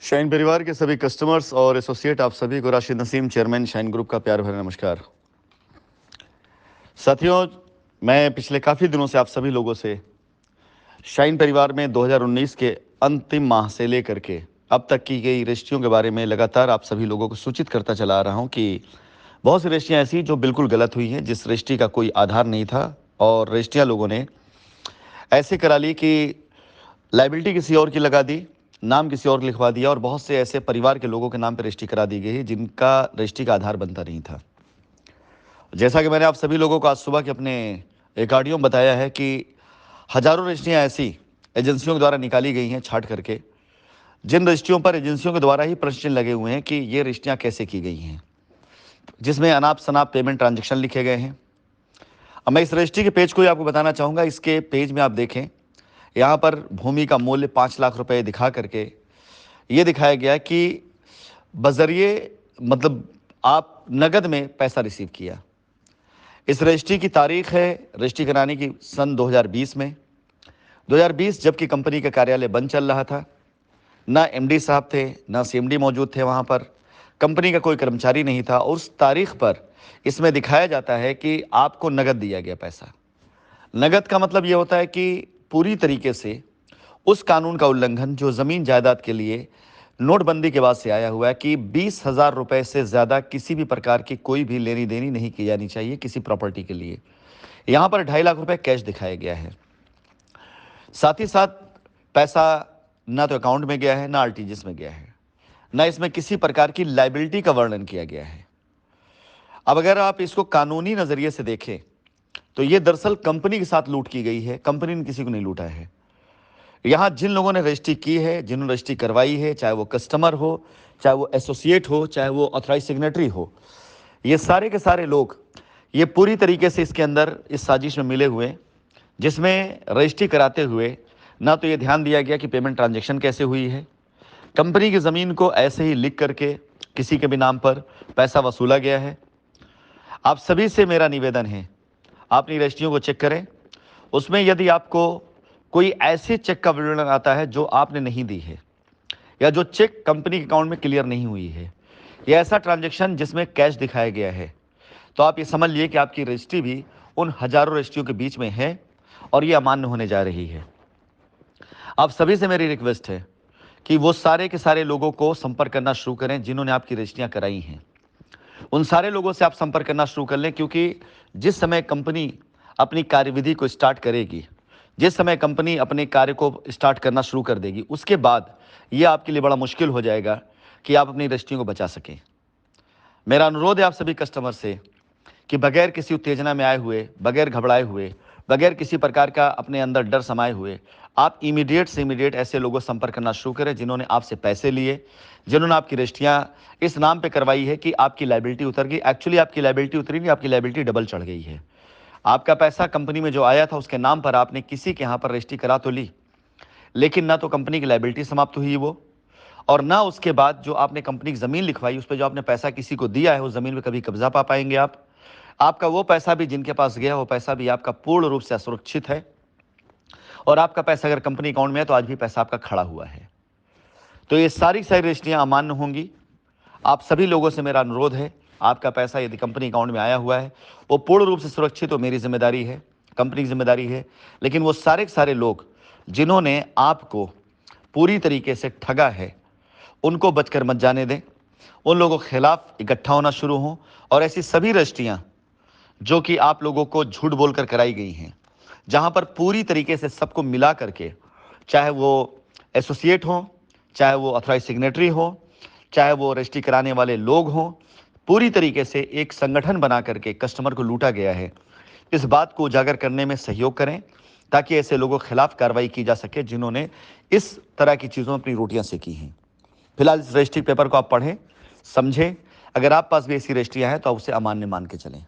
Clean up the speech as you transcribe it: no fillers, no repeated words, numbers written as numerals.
Shine परिवार के सभी कस्टमर्स और एसोसिएट आप सभी को Rashid Naseem chairman shine group का प्यार भरा नमस्कार। साथियों, मैं पिछले काफ़ी दिनों से आप सभी लोगों से शाइन परिवार में 2019 के अंतिम माह से लेकर के अब तक की गई रजिस्ट्रियों के बारे में लगातार आप सभी लोगों को सूचित करता चला आ रहा हूं कि बहुत सी रजिस्ट्रियाँ ऐसी जो बिल्कुल गलत हुई हैं, जिस रजिस्ट्री का कोई आधार नहीं था और रजिस्ट्रियाँ लोगों ने ऐसे करा ली कि लाइबिलिटी किसी और की लगा दी, नाम किसी और लिखवा दिया और बहुत से ऐसे परिवार के लोगों के नाम पर रजिस्ट्री करा दी गई जिनका रजिस्ट्री का आधार बनता नहीं था। जैसा कि मैंने आप सभी लोगों को आज सुबह के अपने एक ऑडियो में बताया है कि हजारों रजिस्ट्रियाँ ऐसी एजेंसियों के द्वारा निकाली गई हैं छांट करके, जिन रजिस्ट्रियों पर एजेंसियों के द्वारा ही प्रश्न चिन्ह लगे हुए हैं कि ये रजिस्ट्रियाँ कैसे की गई हैं, जिसमें अनाप शनाप पेमेंट ट्रांजैक्शन लिखे गए हैं। अब मैं इस रजिस्ट्री के पेज को ही आपको बताना चाहूँगा। इसके पेज में आप देखें, यहाँ पर भूमि का मूल्य 5 लाख रुपए दिखा करके ये दिखाया गया कि बजरिए मतलब आप नगद में पैसा रिसीव किया। इस रजिस्ट्री की तारीख है रजिस्ट्री कराने की सन 2020 में। 2020 जबकि कंपनी का कार्यालय बंद चल रहा था, ना एमडी साहब थे, ना सीएमडी मौजूद थे वहाँ पर, कंपनी का कोई कर्मचारी नहीं था। और उस तारीख पर इसमें दिखाया जाता है कि आपको नगद दिया गया पैसा। नगद का मतलब ये होता है कि पूरी तरीके से उस कानून का उल्लंघन जो ज़मीन जायदाद के लिए नोटबंदी के बाद से आया हुआ है कि 20,000 रुपए से ज़्यादा किसी भी प्रकार की कोई भी लेनी देनी नहीं की जानी चाहिए किसी प्रॉपर्टी के लिए। यहाँ पर 2.5 लाख रुपए कैश दिखाया गया है। साथ ही साथ पैसा ना तो अकाउंट में गया है, ना आरटीजीएस में गया है, ना इसमें किसी प्रकार की लाइबिलिटी का वर्णन किया गया है। अब अगर आप इसको कानूनी नज़रिए से देखें तो ये दरअसल कंपनी के साथ लूट की गई है, कंपनी ने किसी को नहीं लूटा है। यहाँ जिन लोगों ने रजिस्ट्री की है, जिन्होंने रजिस्ट्री करवाई है, चाहे वो कस्टमर हो, चाहे वो एसोसिएट हो, चाहे वो ऑथराइज सिग्नेटरी हो, ये सारे के सारे लोग ये पूरी तरीके से इसके अंदर इस साजिश में मिले हुए, जिसमें रजिस्ट्री कराते हुए ना तो ये ध्यान दिया गया कि पेमेंट ट्रांजैक्शन कैसे हुई है, कंपनी की ज़मीन को ऐसे ही लिख करके किसी के भी नाम पर पैसा वसूला गया है। आप सभी से मेरा निवेदन है, अपनी रजिस्ट्रियों को चेक करें। उसमें यदि आपको कोई ऐसे चेक का विवरण आता है जो आपने नहीं दी है, या जो चेक कंपनी के अकाउंट में क्लियर नहीं हुई है, या ऐसा ट्रांजैक्शन जिसमें कैश दिखाया गया है, तो आप ये समझ लिए कि आपकी रजिस्ट्री भी उन हजारों रजिस्ट्रियों के बीच में है और ये अमान्य होने जा रही है। आप सभी से मेरी रिक्वेस्ट है कि वो सारे के सारे लोगों को संपर्क करना शुरू करें जिन्होंने आपकी रजिस्ट्रियाँ कराई हैं। उन सारे लोगों से आप संपर्क करना शुरू कर लें, क्योंकि जिस समय कंपनी अपनी कार्यविधि को स्टार्ट करेगी, जिस समय कंपनी अपने कार्य को स्टार्ट करना शुरू कर देगी, उसके बाद ये आपके लिए बड़ा मुश्किल हो जाएगा कि आप अपनी रजिस्ट्रियों को बचा सकें। मेरा अनुरोध है आप सभी कस्टमर से कि बगैर किसी उत्तेजना में आए हुए, बगैर घबराए हुए, बगैर किसी प्रकार का अपने अंदर डर समाये हुए, आप इमीडिएट से इमीडिएट ऐसे लोगों से संपर्क करना शुरू करें जिन्होंने आपसे पैसे लिए, जिन्होंने आपकी रजिस्ट्रियाँ इस नाम पे करवाई है कि आपकी लायबिलिटी उतर गई। एक्चुअली आपकी लायबिलिटी उतरी नहीं, आपकी लायबिलिटी डबल चढ़ गई है। आपका पैसा कंपनी में जो आया था उसके नाम पर आपने किसी के यहाँ पर रजिस्ट्री करा तो ली, लेकिन ना तो कंपनी की लायबिलिटी समाप्त हुई वो, और ना उसके बाद जो आपने कंपनी की ज़मीन लिखवाई, उस पर जो आपने पैसा किसी को दिया है, उस ज़मीन में कभी कब्जा पा पाएंगे आप। आपका वो पैसा भी जिनके पास गया, वो पैसा भी आपका पूर्ण रूप से असुरक्षित है। और आपका पैसा अगर कंपनी अकाउंट में है तो आज भी पैसा आपका खड़ा हुआ है। तो ये सारी सारी रजिस्ट्रियाँ अमान्य होंगी। आप सभी लोगों से मेरा अनुरोध है, आपका पैसा यदि कंपनी अकाउंट में आया हुआ है वो पूर्ण रूप से सुरक्षित हो, मेरी जिम्मेदारी है, कंपनी की जिम्मेदारी है। लेकिन वो सारे के सारे लोग जिन्होंने आपको पूरी तरीके से ठगा है, उनको बचकर मत जाने दें। उन लोगों के खिलाफ इकट्ठा होना शुरू हों और ऐसी सभी रजिस्ट्रियाँ जो कि आप लोगों को झूठ बोलकर कराई गई हैं, जहां पर पूरी तरीके से सबको मिला करके, चाहे वो एसोसिएट हो, चाहे वो ऑथराइज सिग्नेटरी हो, चाहे वो रजिस्ट्री कराने वाले लोग हों, पूरी तरीके से एक संगठन बना करके कस्टमर को लूटा गया है। इस बात को उजागर करने में सहयोग करें ताकि ऐसे लोगों के खिलाफ कार्रवाई की जा सके जिन्होंने इस तरह की चीज़ों में अपनी रोटियां सेकी हैं। फिलहाल इस रजिस्ट्री पेपर को आप पढ़ें, समझें। अगर आप पास भी ऐसी रजिस्ट्रियाँ हैं तो आप उसे अमान्य मान के चलें।